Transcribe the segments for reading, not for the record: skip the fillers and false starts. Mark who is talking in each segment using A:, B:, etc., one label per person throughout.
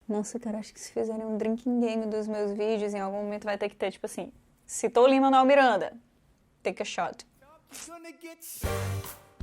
A: Nossa, cara, acho que se fizerem um drinking game dos meus vídeos, em algum momento vai ter que ter, tipo assim, citou Lin-Manuel Miranda, take a shot.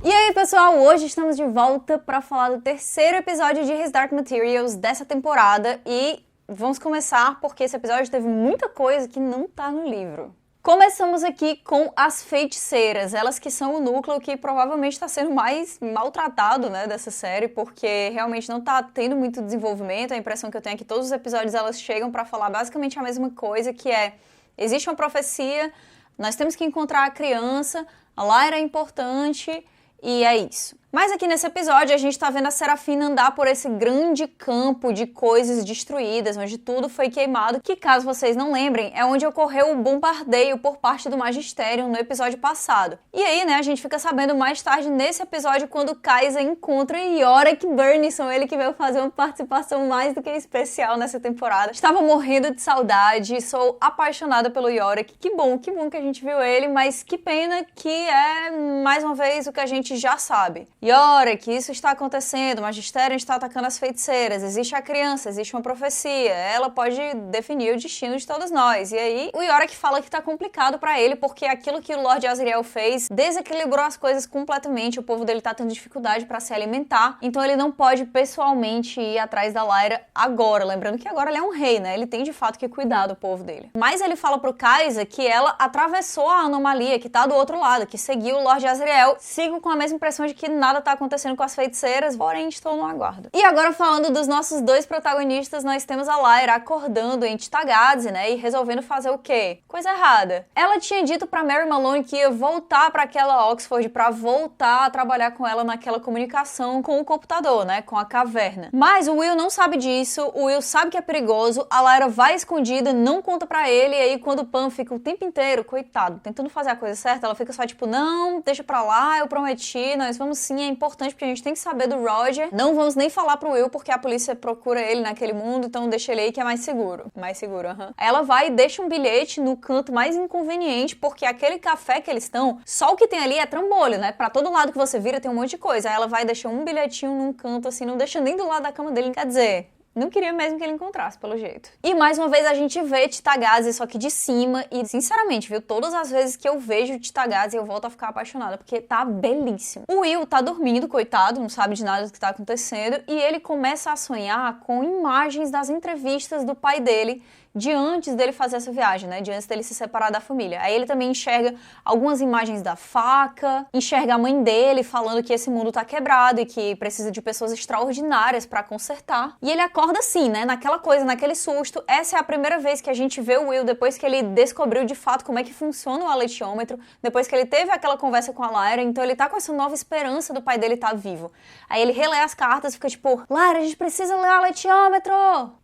A: E aí, pessoal, hoje estamos de volta para falar do terceiro episódio de His Dark Materials dessa temporada e vamos começar porque esse episódio teve muita coisa que não tá no livro. Começamos aqui com as feiticeiras, elas que são o núcleo que provavelmente está sendo mais maltratado, né, dessa série, porque realmente não tá tendo muito desenvolvimento. A impressão que eu tenho é que todos os episódios elas chegam para falar basicamente a mesma coisa, que é, existe uma profecia, nós temos que encontrar a criança, a Lyra é importante e é isso. Mas aqui nesse episódio a gente tá vendo a Serafina andar por esse grande campo de coisas destruídas, onde tudo foi queimado, que caso vocês não lembrem, é onde ocorreu o bombardeio por parte do Magistério no episódio passado. E aí, né, a gente fica sabendo mais tarde nesse episódio quando Kaisa encontra Iorek Byrnison, ele que veio fazer uma participação mais do que especial nessa temporada. Estava morrendo de saudade, sou apaixonada pelo Iorek, que bom que a gente viu ele, mas que pena que é, mais uma vez, o que a gente já sabe. Iorek, isso está acontecendo, o Magistério está atacando as feiticeiras, existe a criança, existe uma profecia, ela pode definir o destino de todos nós. E aí o Iorek fala que tá complicado pra ele, porque aquilo que o Lord Asriel fez desequilibrou as coisas completamente, o povo dele tá tendo dificuldade pra se alimentar, então ele não pode pessoalmente ir atrás da Lyra agora, lembrando que agora ele é um rei, né, ele tem de fato que cuidar do povo dele. Mas ele fala pro Kaisa que ela atravessou a anomalia, que tá do outro lado, que seguiu o Lord Asriel. Sigo com a mesma impressão de que nada tá acontecendo com as feiticeiras, porém estou no aguardo. E agora falando dos nossos dois protagonistas, nós temos a Lyra acordando em Titagadze, né, e resolvendo fazer o quê? Coisa errada. Ela tinha dito pra Mary Malone que ia voltar pra aquela Oxford pra voltar a trabalhar com ela naquela comunicação com o computador, né, com a caverna. Mas o Will não sabe disso, o Will sabe que é perigoso, a Lyra vai escondida, não conta pra ele, e aí quando o Pam fica o tempo inteiro, coitado, tentando fazer a coisa certa, ela fica só tipo, não, deixa pra lá, eu prometi, nós vamos sim, é importante porque a gente tem que saber do Roger. Não vamos nem falar pro Will porque a polícia procura ele naquele mundo, então deixa ele aí que é mais seguro. Mais seguro, aham. Aí ela vai e deixa um bilhete no canto mais inconveniente, porque aquele café que eles estão, só o que tem ali é trambolho, né? Pra todo lado que você vira tem um monte de coisa. Aí ela vai e deixa um bilhetinho num canto assim, não deixa nem do lado da cama dele. Quer dizer, não queria mesmo que ele encontrasse, pelo jeito. E mais uma vez a gente vê Titagadze, só que de cima. E, sinceramente, viu? Todas as vezes que eu vejo Titagadze, eu volto a ficar apaixonada, porque tá belíssimo. O Will tá dormindo, coitado, não sabe de nada do que tá acontecendo. E ele começa a sonhar com imagens das entrevistas do pai dele, de antes dele fazer essa viagem, né? De antes dele se separar da família. Aí ele também enxerga algumas imagens da faca, enxerga a mãe dele falando que esse mundo tá quebrado e que precisa de pessoas extraordinárias pra consertar. E ele acorda assim, né? Naquela coisa, naquele susto. Essa é a primeira vez que a gente vê o Will depois que ele descobriu de fato como é que funciona o aletiômetro, depois que ele teve aquela conversa com a Lyra, então ele tá com essa nova esperança do pai dele estar vivo. Aí ele relê as cartas e fica tipo, Lyra, a gente precisa ler o aletiômetro!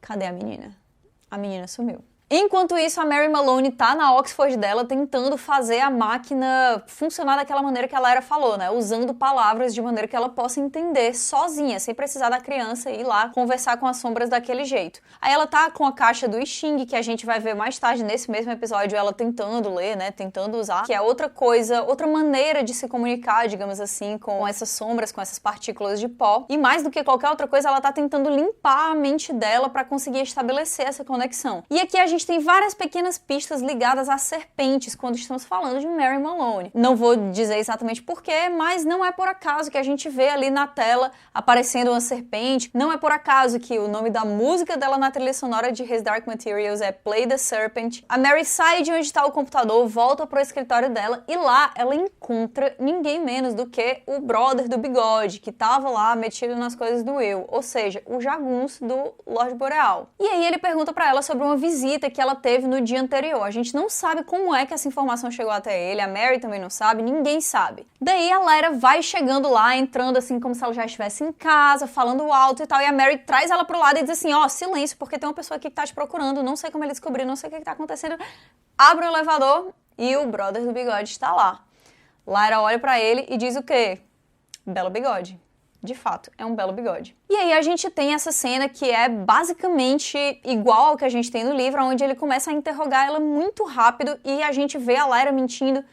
A: Cadê a menina? A menina sumiu. Enquanto isso, a Mary Malone tá na Oxford dela tentando fazer a máquina funcionar daquela maneira que a Lyra falou, né? Usando palavras de maneira que ela possa entender sozinha, sem precisar da criança ir lá conversar com as sombras daquele jeito. Aí ela tá com a caixa do I Ching, que a gente vai ver mais tarde nesse mesmo episódio, ela tentando ler, né? Tentando usar, que é outra coisa, outra maneira de se comunicar, digamos assim, com essas sombras, com essas partículas de pó. E mais do que qualquer outra coisa, ela tá tentando limpar a mente dela pra conseguir estabelecer essa conexão. E aqui a gente tem várias pequenas pistas ligadas às serpentes quando estamos falando de Mary Malone. Não vou dizer exatamente porquê, mas não é por acaso que a gente vê ali na tela aparecendo uma serpente. Não é por acaso que o nome da música dela na trilha sonora de His Dark Materials é Play the Serpent. A Mary sai de onde está o computador, volta pro escritório dela e lá ela encontra ninguém menos do que o brother do bigode, que tava lá metido nas coisas do Will, ou seja, o jagunço do Lorde Boreal. E aí ele pergunta pra ela sobre uma visita que ela teve no dia anterior. A gente não sabe como é que essa informação chegou até ele, a Mary também não sabe, ninguém sabe. Daí a Lyra vai chegando lá, entrando assim como se ela já estivesse em casa, falando alto e tal, e a Mary traz ela pro lado e diz assim, ó, silêncio, porque tem uma pessoa aqui que tá te procurando, não sei como ele descobriu, não sei o que tá acontecendo. Abre o elevador e o brother do bigode está lá. Lyra olha pra ele e diz o quê? Belo bigode. De fato, é um belo bigode. E aí a gente tem essa cena que é basicamente igual ao que a gente tem no livro, onde ele começa a interrogar ela muito rápido e a gente vê a Lyra mentindo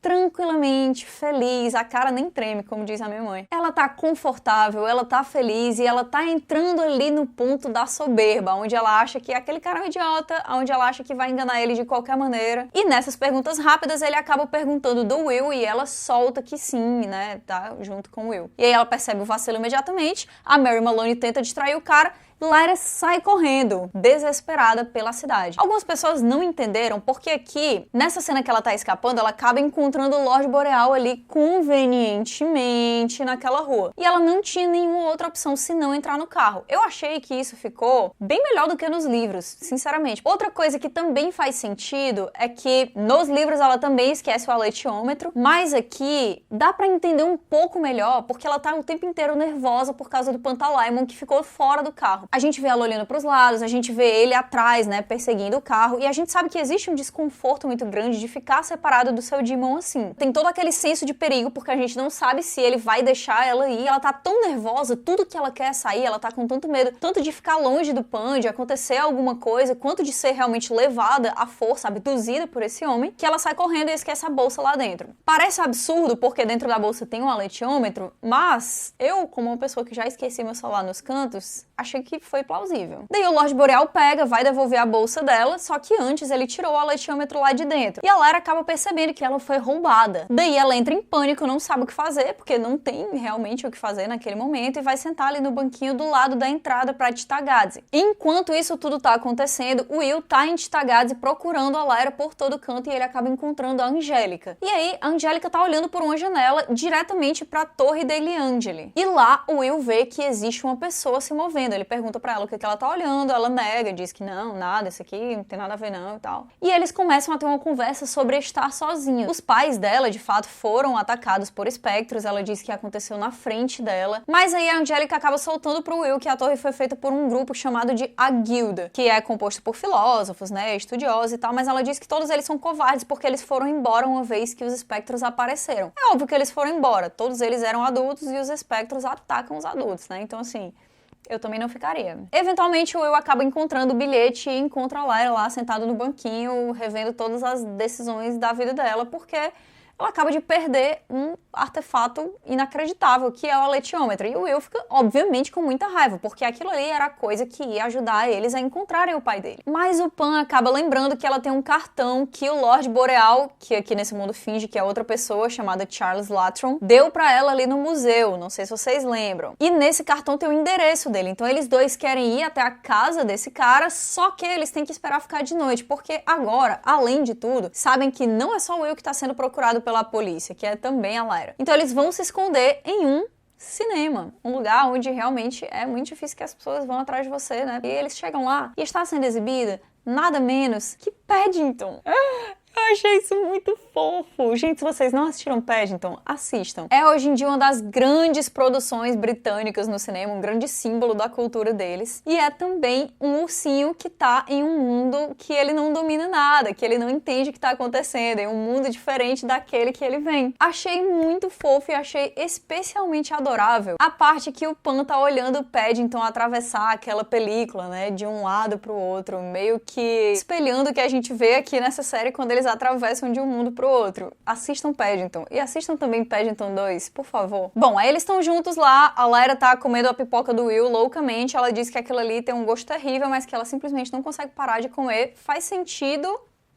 A: tranquilamente feliz, a cara nem treme, como diz a minha mãe. Ela tá confortável, ela tá feliz e ela tá entrando ali no ponto da soberba, onde ela acha que aquele cara é um idiota, onde ela acha que vai enganar ele de qualquer maneira. E nessas perguntas rápidas, ele acaba perguntando do Will e ela solta que sim, né, tá junto com o Will. E aí ela percebe o vacilo imediatamente, a Mary Maloney tenta distrair o cara, Lyra sai correndo, desesperada pela cidade. Algumas pessoas não entenderam porque aqui, nessa cena que ela tá escapando, ela acaba encontrando o Lorde Boreal ali convenientemente naquela rua. E ela não tinha nenhuma outra opção senão entrar no carro. Eu achei que isso ficou bem melhor do que nos livros, sinceramente. Outra coisa que também faz sentido é que nos livros ela também esquece o aletiômetro, mas aqui dá pra entender um pouco melhor porque ela tá o tempo inteiro nervosa por causa do Pantalaimon que ficou fora do carro. A gente vê ela olhando pros lados, a gente vê ele atrás, né, perseguindo o carro, e a gente sabe que existe um desconforto muito grande de ficar separado do seu Demon assim. Tem todo aquele senso de perigo, porque a gente não sabe se ele vai deixar ela ir. Ela tá tão nervosa, tudo que ela quer é sair, ela tá com tanto medo, tanto de ficar longe do Pan, de acontecer alguma coisa, quanto de ser realmente levada à força, abduzida por esse homem, que ela sai correndo e esquece a bolsa lá dentro. Parece absurdo, porque dentro da bolsa tem um aletiômetro, mas eu, como uma pessoa que já esqueci meu celular nos cantos, achei que foi plausível. Daí o Lorde Boreal pega, vai devolver a bolsa dela, só que antes ele tirou o aletiômetro lá de dentro. E a Lyra acaba percebendo que ela foi roubada. Daí ela entra em pânico, não sabe o que fazer, porque não tem realmente o que fazer naquele momento, e vai sentar ali no banquinho do lado da entrada pra Titagadze. Enquanto isso tudo tá acontecendo, o Will tá em Titagadze procurando a Lyra por todo canto e ele acaba encontrando a Angélica. E aí a Angélica tá olhando por uma janela diretamente pra Torre degli Angeli. E lá o Will vê que existe uma pessoa se movendo. Ele pergunta pra ela o que ela tá olhando, ela nega, diz que não, nada, isso aqui não tem nada a ver não e tal. E eles começam a ter uma conversa sobre estar sozinhos. Os pais dela, de fato, foram atacados por espectros, ela diz que aconteceu na frente dela, mas aí a Angélica acaba soltando pro Will que a torre foi feita por um grupo chamado de A Guilda, que é composto por filósofos, né, estudiosos e tal, mas ela diz que todos eles são covardes porque eles foram embora uma vez que os espectros apareceram. É óbvio que eles foram embora, todos eles eram adultos e os espectros atacam os adultos, né, então assim, eu também não ficaria. Eventualmente, o Will acaba encontrando o bilhete e encontra a Lyra lá sentada no banquinho, revendo todas as decisões da vida dela, porque ela acaba de perder um artefato inacreditável, que é o aletiômetro. E o Will fica, obviamente, com muita raiva, porque aquilo ali era a coisa que ia ajudar eles a encontrarem o pai dele. Mas o Pan acaba lembrando que ela tem um cartão que o Lorde Boreal, que aqui nesse mundo finge que é outra pessoa, chamada Charles Latron, deu pra ela ali no museu, não sei se vocês lembram. E nesse cartão tem o endereço dele, então eles dois querem ir até a casa desse cara, só que eles têm que esperar ficar de noite, porque agora, além de tudo, sabem que não é só o Will que tá sendo procurado pela polícia, que é também a Lyra. Então eles vão se esconder em um cinema, um lugar onde realmente é muito difícil que as pessoas vão atrás de você, né? E eles chegam lá e está sendo exibida nada menos que Paddington. Eu achei isso muito fofo. Gente, se vocês não assistiram Paddington, assistam. É hoje em dia uma das grandes produções britânicas no cinema, um grande símbolo da cultura deles. E é também um ursinho que tá em um mundo que ele não domina nada, que ele não entende o que tá acontecendo, é um mundo diferente daquele que ele vem. Achei muito fofo e achei especialmente adorável a parte que o Pan tá olhando o Paddington atravessar aquela película, né, de um lado pro outro, meio que espelhando o que a gente vê aqui nessa série quando eles atravessam de um mundo pro outro. Assistam Paddington. E assistam também Paddington 2, por favor. Bom, aí eles estão juntos lá, a Lyra tá comendo a pipoca do Will loucamente, ela diz que aquilo ali tem um gosto terrível, mas que ela simplesmente não consegue parar de comer. Faz sentido,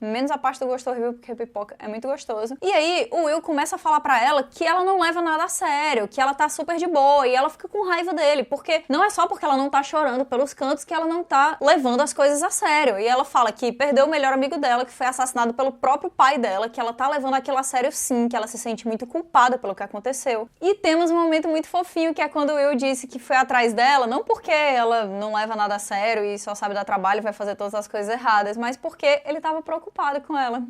A: menos a parte do gosto horrível, porque a pipoca é muito gostoso. E aí, o Will começa a falar pra ela que ela não leva nada a sério, que ela tá super de boa, e ela fica com raiva dele, porque não é só porque ela não tá chorando pelos cantos que ela não tá levando as coisas a sério. E ela fala que perdeu o melhor amigo dela, que foi assassinado pelo próprio pai dela, que ela tá levando aquilo a sério sim, que ela se sente muito culpada pelo que aconteceu. E temos um momento muito fofinho, que é quando o Will disse que foi atrás dela, não porque ela não leva nada a sério e só sabe dar trabalho e vai fazer todas as coisas erradas, mas porque ele tava preocupado com ela.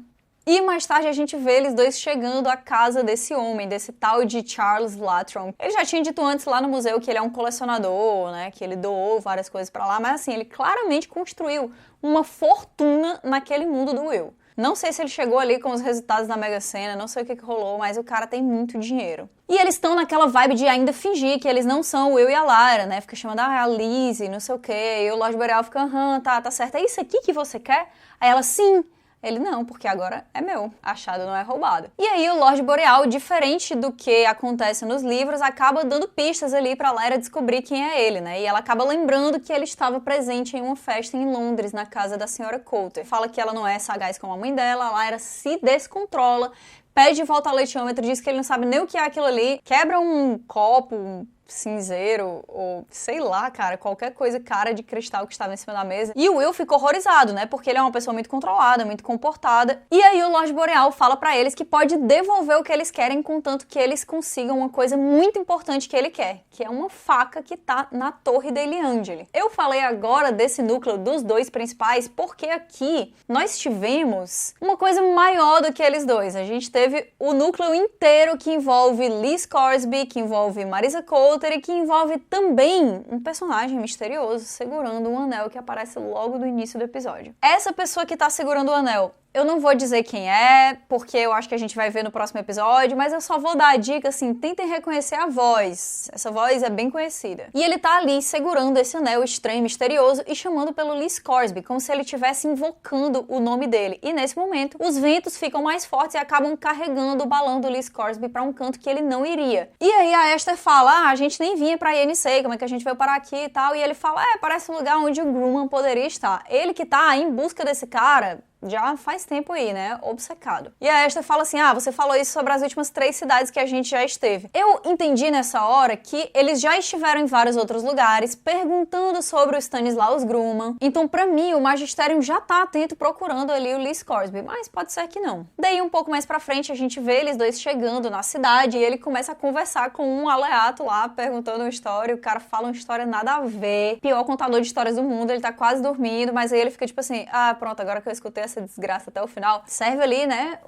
A: E mais tarde a gente vê eles dois chegando à casa desse homem, desse tal de Charles Latron. Ele já tinha dito antes lá no museu que ele é um colecionador, né, que ele doou várias coisas pra lá, mas assim, ele claramente construiu uma fortuna naquele mundo do Will. Não sei se ele chegou ali com os resultados da Mega Sena, não sei o que rolou, mas o cara tem muito dinheiro. E eles estão naquela vibe de ainda fingir que eles não são o Will e a Lyra, né? Fica chamando, a Lizzie, não sei o quê. E o Lorde Boreal fica, tá certo. É isso aqui que você quer? Aí ela, sim. Ele, não, porque agora é meu, achado não é roubado. E aí o Lorde Boreal, diferente do que acontece nos livros, acaba dando pistas ali pra Lyra descobrir quem é ele, né? E ela acaba lembrando que ele estava presente em uma festa em Londres, na casa da senhora Coulter. Fala que ela não é sagaz como a mãe dela, a Lyra se descontrola, pede de volta ao leitiômetro, diz que ele não sabe nem o que é aquilo ali, quebra um copo, um cinzeiro, ou sei lá, cara, qualquer coisa, cara de cristal que estava em cima da mesa. E o Will fica horrorizado, né, porque ele é uma pessoa muito controlada, muito comportada. E aí o Lorde Boreal fala pra eles que pode devolver o que eles querem, contanto que eles consigam uma coisa muito importante que ele quer, que é uma faca que tá na torre da Eliandele. Eu falei agora desse núcleo dos dois principais porque aqui nós tivemos uma coisa maior do que eles dois. A gente teve o núcleo inteiro que envolve Lee Scoresby, que envolve Marisa Coulter, e que envolve também um personagem misterioso segurando um anel que aparece logo no início do episódio. Essa pessoa que tá segurando o anel, eu não vou dizer quem é, porque eu acho que a gente vai ver no próximo episódio, mas eu só vou dar a dica, assim, tentem reconhecer a voz. Essa voz é bem conhecida. E ele tá ali segurando esse anel estranho, misterioso e chamando pelo Lee Scoresby, como se ele estivesse invocando o nome dele. E nesse momento, os ventos ficam mais fortes e acabam carregando o balão do Lee Scoresby pra um canto que ele não iria. E aí a Esther fala, a gente nem vinha pra INC, como é que a gente veio parar aqui e tal? E ele fala, parece um lugar onde o Grumman poderia estar. Ele que tá em busca desse cara já faz tempo aí, né? Obcecado. E a Esther fala assim, você falou isso sobre as últimas 3 cidades que a gente já esteve. Eu entendi nessa hora que eles já estiveram em vários outros lugares, perguntando sobre o Stanislaus Grumman. Então, pra mim, o Magisterium já tá atento procurando ali o Lee Scoresby, mas pode ser que não. Daí, um pouco mais pra frente, a gente vê eles dois chegando na cidade e ele começa a conversar com um aleato lá, perguntando uma história, e o cara fala uma história nada a ver. Pior contador de histórias do mundo, ele tá quase dormindo, mas aí ele fica tipo assim, pronto, agora que eu escutei essa desgraça até o final, serve ali, né,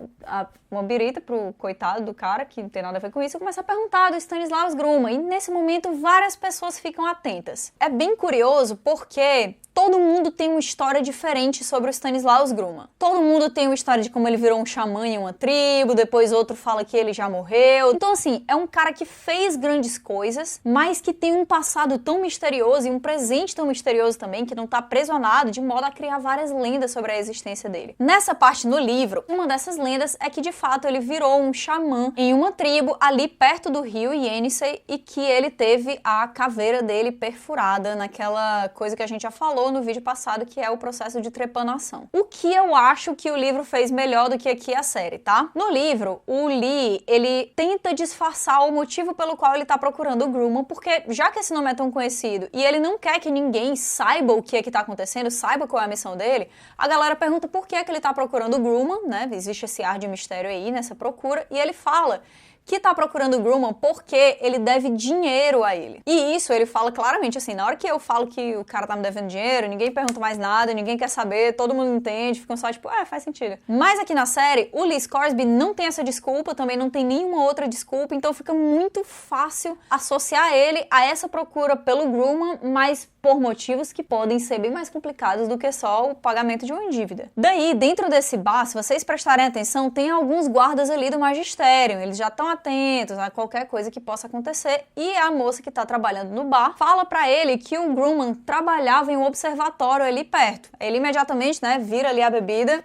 A: uma birita pro coitado do cara, que não tem nada a ver com isso, e começa a perguntar do Stanislaus Grumman, e nesse momento várias pessoas ficam atentas. É bem curioso porque todo mundo tem uma história diferente sobre o Stanislaus Grumman. Todo mundo tem uma história de como ele virou um xamã em uma tribo, depois outro fala que ele já morreu. Então, assim, é um cara que fez grandes coisas, mas que tem um passado tão misterioso e um presente tão misterioso também, que não tá preso a nada, de modo a criar várias lendas sobre a existência dele. Nessa parte no livro, uma dessas lendas é que, de fato, ele virou um xamã em uma tribo ali perto do rio Yenisei e que ele teve a caveira dele perfurada naquela coisa que a gente já falou no vídeo passado, que é o processo de trepanação. O que eu acho que o livro fez melhor do que aqui a série, tá? No livro, o Lee, ele tenta disfarçar o motivo pelo qual ele tá procurando o Grumman, porque já que esse nome é tão conhecido e ele não quer que ninguém saiba o que é que tá acontecendo, saiba qual é a missão dele, a galera pergunta por que é que ele tá procurando o Grumman, né? Existe esse ar de mistério aí nessa procura, e ele fala que tá procurando o Grumman porque ele deve dinheiro a ele. E isso ele fala claramente assim, na hora que eu falo que o cara tá me devendo dinheiro, ninguém pergunta mais nada, ninguém quer saber, todo mundo entende, ficam só tipo, faz sentido. Mas aqui na série, o Lee Scoresby não tem essa desculpa, também não tem nenhuma outra desculpa, então fica muito fácil associar ele a essa procura pelo Grumman, mas por motivos que podem ser bem mais complicados do que só o pagamento de uma dívida. Daí, dentro desse bar, se vocês prestarem atenção, tem alguns guardas ali do magistério, eles já estão atentos a qualquer coisa que possa acontecer, e a moça que tá trabalhando no bar fala pra ele que o Grumman trabalhava em um observatório ali perto. Ele imediatamente, né, vira ali a bebida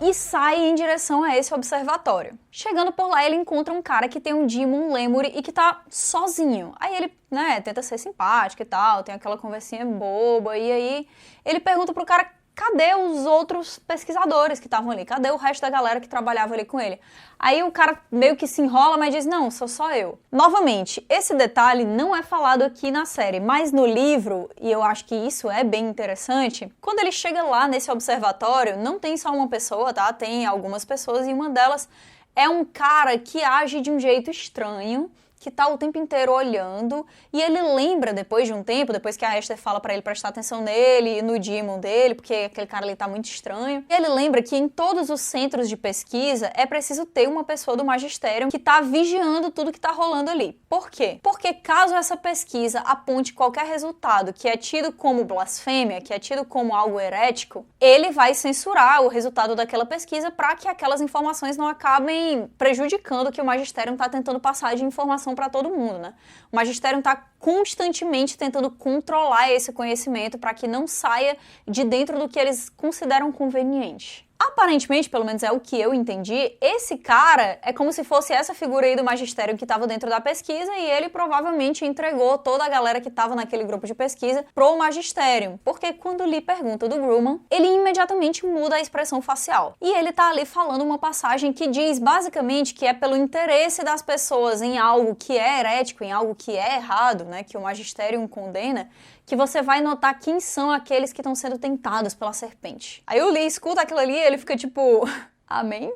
A: e sai em direção a esse observatório. Chegando por lá, ele encontra um cara que tem um Demon Lemuri e que tá sozinho. Aí ele, né, tenta ser simpático e tal, tem aquela conversinha boba, e aí ele pergunta pro cara, cadê os outros pesquisadores que estavam ali? Cadê o resto da galera que trabalhava ali com ele? Aí o cara meio que se enrola, mas diz, não, sou só eu. Novamente, esse detalhe não é falado aqui na série, mas no livro, e eu acho que isso é bem interessante, quando ele chega lá nesse observatório, não tem só uma pessoa, tá? Tem algumas pessoas e uma delas é um cara que age de um jeito estranho, que tá o tempo inteiro olhando, e ele lembra depois de um tempo, depois que a Esther fala pra ele prestar atenção nele e no Demon dele, porque aquele cara ali tá muito estranho, ele lembra que em todos os centros de pesquisa é preciso ter uma pessoa do magistério que tá vigiando tudo que tá rolando ali. Por quê? Porque caso essa pesquisa aponte qualquer resultado que é tido como blasfêmia, que é tido como algo herético, ele vai censurar o resultado daquela pesquisa para que aquelas informações não acabem prejudicando o que o magistério tá tentando passar de informação para todo mundo, né? O magistério tá constantemente tentando controlar esse conhecimento para que não saia de dentro do que eles consideram conveniente. Aparentemente, pelo menos é o que eu entendi, esse cara é como se fosse essa figura aí do magistério que estava dentro da pesquisa e ele provavelmente entregou toda a galera que estava naquele grupo de pesquisa pro magistério. Porque quando Lee pergunta do Grumman, ele imediatamente muda a expressão facial. E ele tá ali falando uma passagem que diz basicamente que é pelo interesse das pessoas em algo que é herético, em algo que é errado, né, que o magistério condena, que você vai notar quem são aqueles que estão sendo tentados pela serpente. Aí o Lee escuta aquilo ali e ele fica tipo, amém?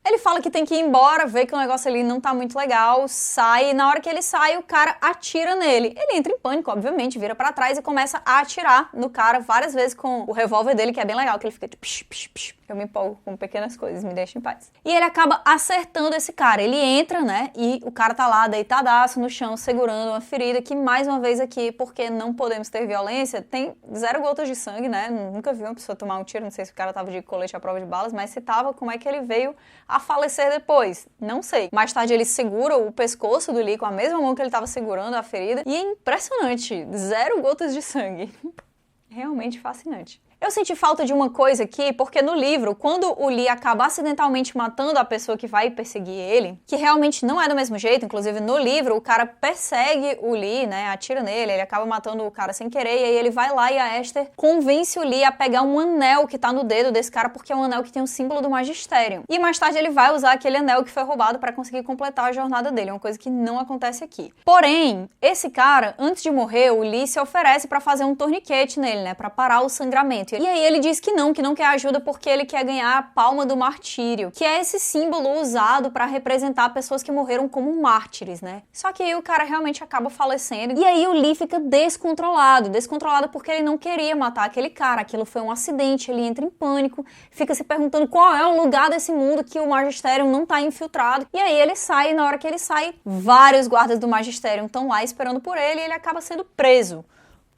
A: Ele fala que tem que ir embora, vê que o negócio ali não tá muito legal, sai, e na hora que ele sai, o cara atira nele. Ele entra em pânico, obviamente, vira pra trás e começa a atirar no cara várias vezes com o revólver dele, que é bem legal, que ele fica tipo, psh, psh, psh. Eu me empolgo com pequenas coisas, me deixa em paz. E ele acaba acertando esse cara. Ele entra, né, e o cara tá lá deitadaço no chão, segurando uma ferida, que mais uma vez aqui, porque não podemos ter violência, tem 0 gotas de sangue, né, nunca vi uma pessoa tomar um tiro, não sei se o cara tava de colete à prova de balas, mas se tava, como é que ele veio a falecer depois? Não sei. Mais tarde ele segura o pescoço do Lee com a mesma mão que ele tava segurando a ferida, e é impressionante, 0 gotas de sangue. Realmente fascinante. Eu senti falta de uma coisa aqui, porque no livro, quando o Lee acaba acidentalmente matando a pessoa que vai perseguir ele, que realmente não é do mesmo jeito, inclusive no livro o cara persegue o Lee, né, atira nele, ele acaba matando o cara sem querer, e aí ele vai lá e a Esther convence o Lee a pegar um anel que tá no dedo desse cara, porque é um anel que tem o símbolo do magistério. E mais tarde ele vai usar aquele anel que foi roubado pra conseguir completar a jornada dele, uma coisa que não acontece aqui. Porém, esse cara, antes de morrer, o Lee se oferece pra fazer um torniquete nele, né, pra parar o sangramento. E aí ele diz que não quer ajuda porque ele quer ganhar a palma do martírio, que é esse símbolo usado para representar pessoas que morreram como mártires, né? Só que aí o cara realmente acaba falecendo, e aí o Lee fica descontrolado porque ele não queria matar aquele cara, aquilo foi um acidente, ele entra em pânico, fica se perguntando qual é o lugar desse mundo que o magistério não tá infiltrado, e aí ele sai, e na hora que ele sai, vários guardas do magistério estão lá esperando por ele, e ele acaba sendo preso.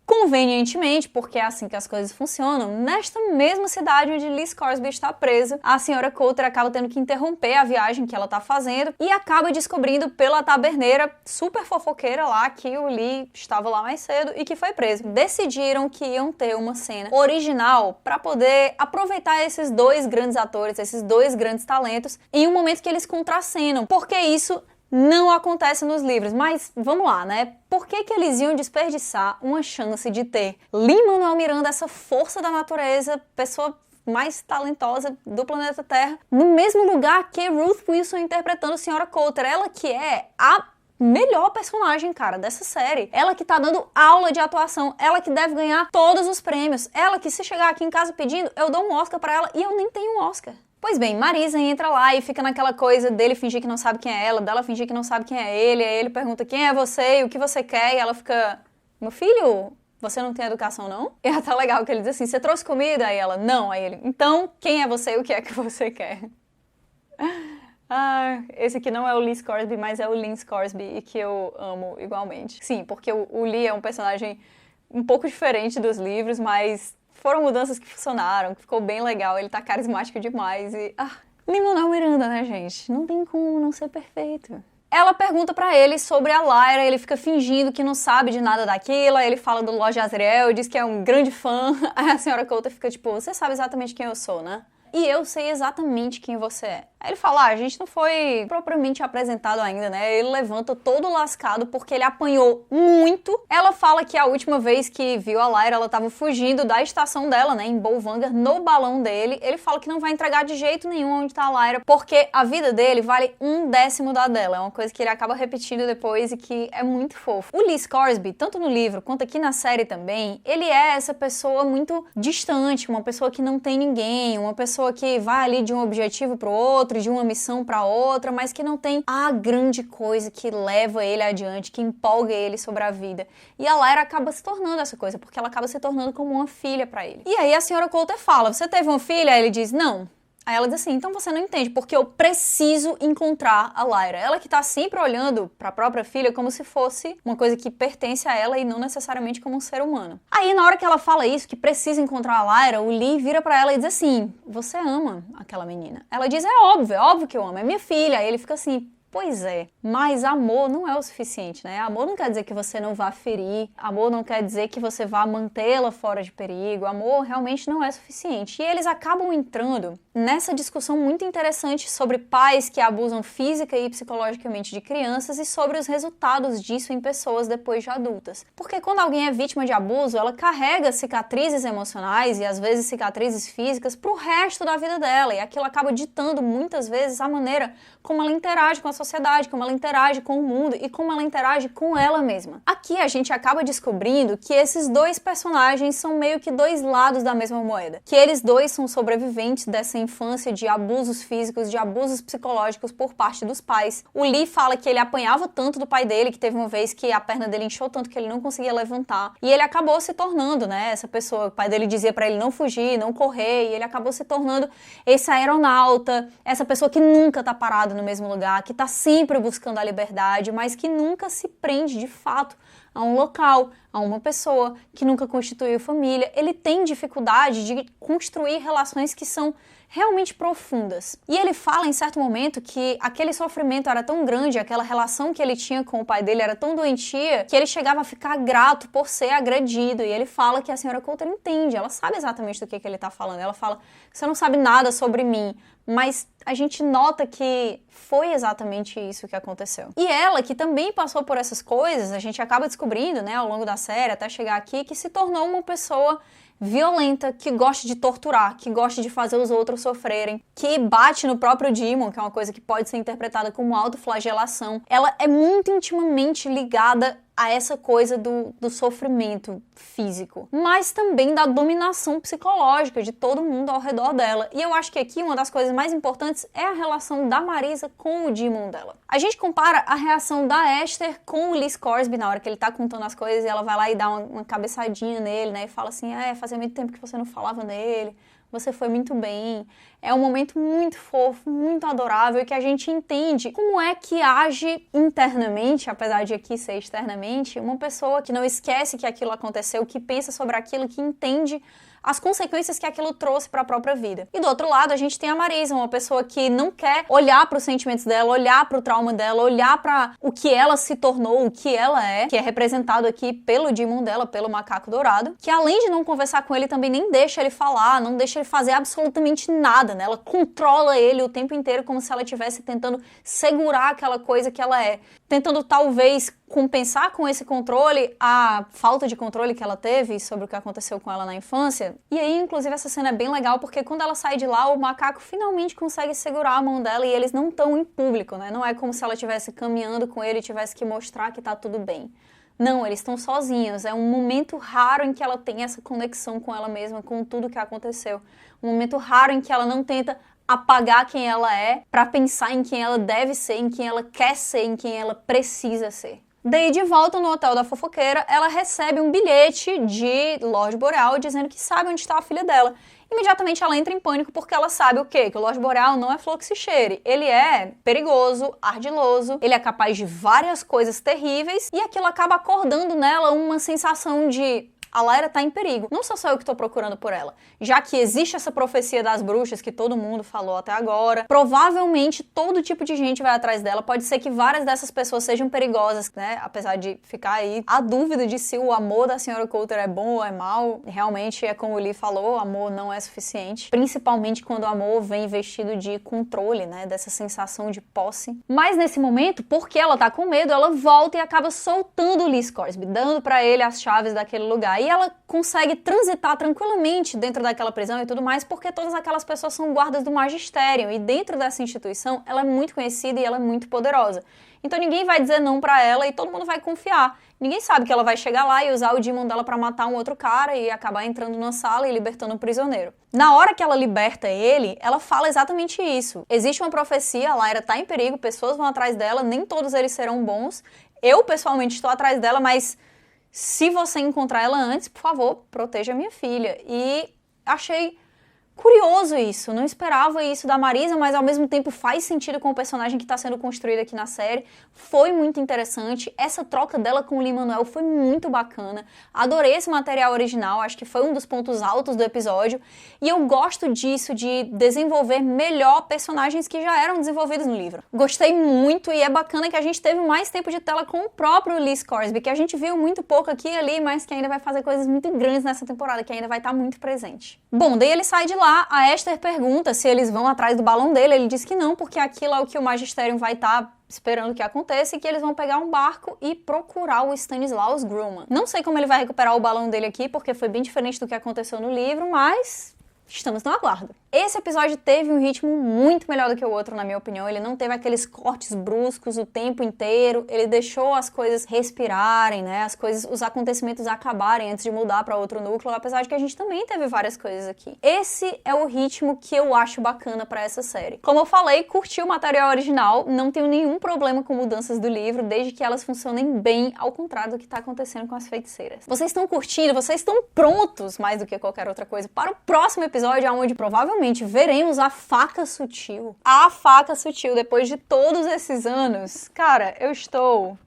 A: Convenientemente, porque é assim que as coisas funcionam, nesta mesma cidade onde Lee Scoresby está presa, a senhora Coulter acaba tendo que interromper a viagem que ela tá fazendo e acaba descobrindo pela taberneira super fofoqueira lá que o Lee estava lá mais cedo e que foi preso. Decidiram que iam ter uma cena original para poder aproveitar esses 2 grandes atores, esses 2 grandes talentos, em um momento que eles contracenam, porque isso não acontece nos livros, mas vamos lá, né? Por que eles iam desperdiçar uma chance de ter Lin-Manuel Miranda, essa força da natureza, pessoa mais talentosa do planeta Terra, no mesmo lugar que Ruth Wilson interpretando a Sra. Coulter, ela que é a melhor personagem, cara, dessa série. Ela que tá dando aula de atuação, ela que deve ganhar todos os prêmios, ela que se chegar aqui em casa pedindo, eu dou um Oscar pra ela e eu nem tenho um Oscar. Pois bem, Marisa entra lá e fica naquela coisa dele fingir que não sabe quem é ela, dela fingir que não sabe quem é ele, aí ele pergunta quem é você e o que você quer, e ela fica, meu filho, você não tem educação não? E tá legal que ele diz assim, você trouxe comida? Aí ela, não, aí ele, então quem é você e o que é que você quer? Ah, esse aqui não é o Lee Scoresby, mas é o Lynn Scoresby e que eu amo igualmente. Sim, porque o Lee é um personagem um pouco diferente dos livros, mas foram mudanças que funcionaram, que ficou bem legal, ele tá carismático demais e... Lin-Manuel Miranda, né, gente? Não tem como não ser perfeito. Ela pergunta pra ele sobre a Lyra, ele fica fingindo que não sabe de nada daquilo, aí ele fala do Lorde Asriel, diz que é um grande fã, aí a senhora Coulter fica tipo, você sabe exatamente quem eu sou, né? E eu sei exatamente quem você é. Aí ele fala, a gente não foi propriamente apresentado ainda, né? Ele levanta todo lascado porque ele apanhou muito. Ela fala que a última vez que viu a Lyra, ela tava fugindo da estação dela, né? Em Bolvangar, no balão dele. Ele fala que não vai entregar de jeito nenhum onde tá a Lyra, porque a vida dele vale 1/10 da dela. É uma coisa que ele acaba repetindo depois e que é muito fofo. O Lee Scoresby, tanto no livro quanto aqui na série também, ele é essa pessoa muito distante, uma pessoa que não tem ninguém, uma pessoa que vai ali de um objetivo pro outro, de uma missão para outra, mas que não tem a grande coisa que leva ele adiante, que empolga ele sobre a vida. E a Lyra acaba se tornando essa coisa, porque ela acaba se tornando como uma filha para ele. E aí a senhora Coulter fala, você teve uma filha? Aí ele diz, não. Aí ela diz assim, então você não entende, porque eu preciso encontrar a Lyra. Ela que tá sempre olhando pra própria filha como se fosse uma coisa que pertence a ela e não necessariamente como um ser humano. Aí na hora que ela fala isso, que precisa encontrar a Lyra, o Lee vira pra ela e diz assim, você ama aquela menina? Ela diz, é óbvio que eu amo, é minha filha. Aí ele fica assim, Pois é, mas amor não é o suficiente, né? Amor não quer dizer que você não vá ferir, amor não quer dizer que você vá mantê-la fora de perigo, amor realmente não é suficiente. E eles acabam entrando nessa discussão muito interessante sobre pais que abusam física e psicologicamente de crianças e sobre os resultados disso em pessoas depois de adultas. Porque quando alguém é vítima de abuso, ela carrega cicatrizes emocionais e às vezes cicatrizes físicas pro resto da vida dela, e aquilo acaba ditando muitas vezes a maneira como ela interage com a sociedade, como ela interage com o mundo e como ela interage com ela mesma. Aqui a gente acaba descobrindo que esses dois personagens são meio que dois lados da mesma moeda, que eles dois são sobreviventes dessa infância de abusos físicos, de abusos psicológicos por parte dos pais. O Lee fala que ele apanhava tanto do pai dele que teve uma vez que a perna dele inchou tanto que ele não conseguia levantar, e ele acabou se tornando, né, essa pessoa. O pai dele dizia pra ele não fugir, não correr, e ele acabou se tornando esse aeronauta, essa pessoa que nunca tá parado no mesmo lugar, que tá sempre buscando a liberdade, mas que nunca se prende de fato a um local, a uma pessoa, que nunca constituiu família. Ele tem dificuldade de construir relações que são realmente profundas. E ele fala em certo momento que aquele sofrimento era tão grande, aquela relação que ele tinha com o pai dele era tão doentia, que ele chegava a ficar grato por ser agredido. E ele fala que a senhora Coulter entende, ela sabe exatamente do que ele tá falando. Ela fala, você não sabe nada sobre mim, mas a gente nota que foi exatamente isso que aconteceu. E ela, que também passou por essas coisas, a gente acaba descobrindo, né, ao longo da série, até chegar aqui, que se tornou uma pessoa violenta, que gosta de torturar, que gosta de fazer os outros sofrerem, que bate no próprio Demon, que é uma coisa que pode ser interpretada como autoflagelação. Ela é muito intimamente ligada a essa coisa do sofrimento físico, mas também da dominação psicológica de todo mundo ao redor dela. E eu acho que aqui uma das coisas mais importantes é a relação da Marisa com o Demon dela. A gente compara a reação da Esther com o Lee Scoresby na hora que ele tá contando as coisas, e ela vai lá e dá uma cabeçadinha nele, né, e fala assim, fazia muito tempo que você não falava nele, você foi muito bem. É um momento muito fofo, muito adorável, que a gente entende como é que age internamente, apesar de aqui ser externamente, uma pessoa que não esquece que aquilo aconteceu, que pensa sobre aquilo, que entende as consequências que aquilo trouxe para a própria vida. E do outro lado, a gente tem a Marisa, uma pessoa que não quer olhar para os sentimentos dela, olhar para o trauma dela, olhar para o que ela se tornou, o que ela é, que é representado aqui pelo Demon dela, pelo macaco dourado, que além de não conversar com ele, também nem deixa ele falar, não deixa ele fazer absolutamente nada, né? Ela controla ele o tempo inteiro como se ela estivesse tentando segurar aquela coisa que ela é, tentando talvez compensar com esse controle a falta de controle que ela teve sobre o que aconteceu com ela na infância. E aí, inclusive, essa cena é bem legal, porque quando ela sai de lá, o macaco finalmente consegue segurar a mão dela e eles não estão em público, né? Não é como se ela estivesse caminhando com ele e tivesse que mostrar que tá tudo bem. Não, eles estão sozinhos. É um momento raro em que ela tem essa conexão com ela mesma, com tudo que aconteceu. Um momento raro em que ela não tenta apagar quem ela é para pensar em quem ela deve ser, em quem ela quer ser, em quem ela precisa ser. Daí, de volta no hotel da fofoqueira, ela recebe um bilhete de Lorde Boreal dizendo que sabe onde está a filha dela. Imediatamente ela entra em pânico porque ela sabe o quê? Que o Lorde Boreal não é flor que se cheire. Ele é perigoso, ardiloso, ele é capaz de várias coisas terríveis, e aquilo acaba acordando nela uma sensação de: a Lyra tá em perigo. Não sou só eu que tô procurando por ela. Já que existe essa profecia das bruxas que todo mundo falou até agora, provavelmente todo tipo de gente vai atrás dela. Pode ser que várias dessas pessoas sejam perigosas, né? Apesar de ficar aí a dúvida de se o amor da senhora Coulter é bom ou é mau. Realmente é como o Lee falou, o amor não é suficiente. Principalmente quando o amor vem vestido de controle, né? Dessa sensação de posse. Mas nesse momento, porque ela tá com medo, ela volta e acaba soltando o Lee Scoresby, dando pra ele as chaves daquele lugar. E ela consegue transitar tranquilamente dentro daquela prisão e tudo mais, porque todas aquelas pessoas são guardas do magistério, e dentro dessa instituição ela é muito conhecida e ela é muito poderosa. Então ninguém vai dizer não pra ela e todo mundo vai confiar. Ninguém sabe que ela vai chegar lá e usar o Demon dela pra matar um outro cara e acabar entrando na sala e libertando um prisioneiro. Na hora que ela liberta ele, ela fala exatamente isso. Existe uma profecia, a Lyra tá em perigo, pessoas vão atrás dela, nem todos eles serão bons. Eu, pessoalmente, estou atrás dela, mas se você encontrar ela antes, por favor, proteja minha filha. E achei curioso isso, não esperava isso da Marisa, mas ao mesmo tempo faz sentido com o personagem que está sendo construído aqui na série. Foi muito interessante, essa troca dela com o Lin-Manuel foi muito bacana. Adorei esse material original, acho que foi um dos pontos altos do episódio. E eu gosto disso, de desenvolver melhor personagens que já eram desenvolvidos no livro. Gostei muito e é bacana que a gente teve mais tempo de tela com o próprio Lee Scoresby, que a gente viu muito pouco aqui e ali, mas que ainda vai fazer coisas muito grandes nessa temporada, que ainda vai estar muito presente. Bom, daí ele sai de lá, a Esther pergunta se eles vão atrás do balão dele, ele diz que não, porque aquilo é o que o Magisterium vai estar esperando que aconteça e que eles vão pegar um barco e procurar o Stanislaus Grumman. Não sei como ele vai recuperar o balão dele aqui, porque foi bem diferente do que aconteceu no livro, mas estamos no aguardo. Esse episódio teve um ritmo muito melhor do que o outro, na minha opinião. Ele não teve aqueles cortes bruscos o tempo inteiro, ele deixou as coisas respirarem, né? Os acontecimentos acabarem antes de mudar para outro núcleo, apesar de que a gente também teve várias coisas aqui. Esse é o ritmo que eu acho bacana para essa série. Como eu falei, curti o material original, não tenho nenhum problema com mudanças do livro, desde que elas funcionem bem, ao contrário do que tá acontecendo com as feiticeiras. Vocês estão curtindo, vocês estão prontos, mais do que qualquer outra coisa, para o próximo episódio, onde provavelmente veremos a faca sutil. A faca sutil, depois de todos esses anos. Cara, eu estou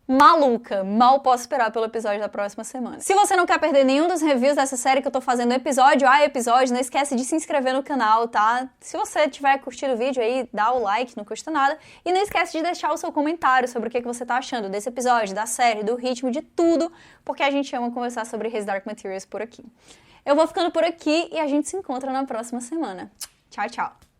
A: maluca. Mal posso esperar pelo episódio da próxima semana. Se você não quer perder nenhum dos reviews dessa série que eu tô fazendo episódio a episódio, não esquece de se inscrever no canal, tá? Se você tiver curtido o vídeo aí, dá o like, não custa nada. E não esquece de deixar o seu comentário sobre o que você tá achando desse episódio, da série, do ritmo, de tudo, porque a gente ama conversar sobre His Dark Materials por aqui. Eu vou ficando por aqui e a gente se encontra na próxima semana. Tchau, tchau!